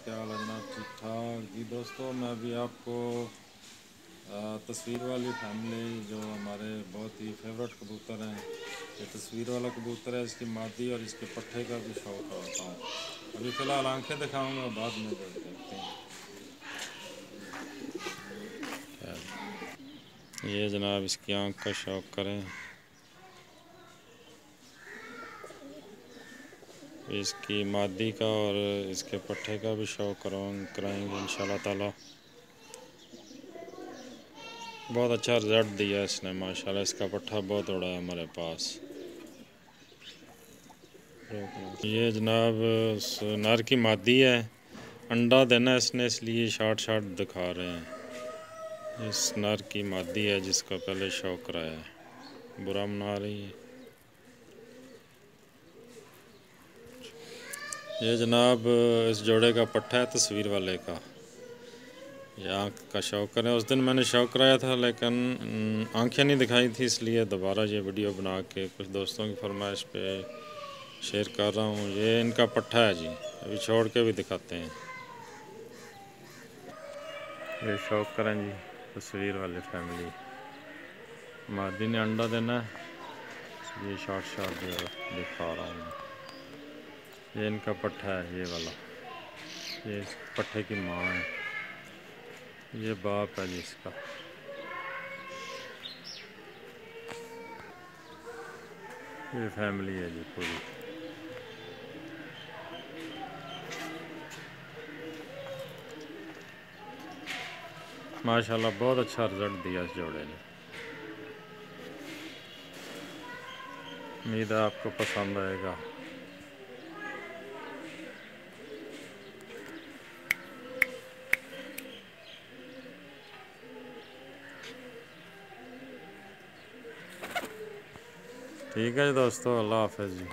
क्या हाल है जनाब? ठीक ठाक जी। दोस्तों मैं अभी आपको तस्वीर वाली फैमिली जो हमारे बहुत ही फेवरेट कबूतर हैं, ये तस्वीर वाला कबूतर है, इसकी मादी और इसके पट्ठे का भी शौक़ करता हूँ। अभी फ़िलहाल आंखें दिखाऊंगा, बाद में देखते हैं। ये जनाब इसकी आंख का शौक़ करें, इसकी मादी का और इसके पट्ठे का भी शौक़ कराएंगे इंशाल्लाह ताला। बहुत अच्छा रिज़ल्ट दिया इसने माशाल्लाह। इसका पट्ठा बहुत बड़ा है हमारे पास। ये जनाब नर की मादी है, अंडा देना इसने, इसलिए शार्ट दिखा रहे हैं। इस नर की मादी है जिसका पहले शौक़ कराया है, बुरा मना रही है। ये जनाब इस जोड़े का पट्ठा है तस्वीर वाले का। ये आँख का शौक़ करें। उस दिन मैंने शौक़ कराया था लेकिन आंखें नहीं दिखाई थी, इसलिए दोबारा ये वीडियो बना के कुछ दोस्तों की फरमाइश पे शेयर कर रहा हूँ। ये इनका पट्ठा है जी, अभी छोड़ के भी दिखाते हैं। ये शौक़ करें जी तस्वीर वाली फैमिली। मादी ने अंडा देना है, ये शॉर्ट दिखा रहा हूँ। ये इनका पट्ठा है, ये वाला, ये पट्ठे की माँ है, ये बाप है जी इसका। ये फैमिली है जी पूरी। माशाल्लाह बहुत अच्छा रिज़ल्ट दिया इस जोड़े ने। उम्मीद है आपको पसंद आएगा। ठीक है जी दोस्तों, अल्लाह हाफ़िज़ जी।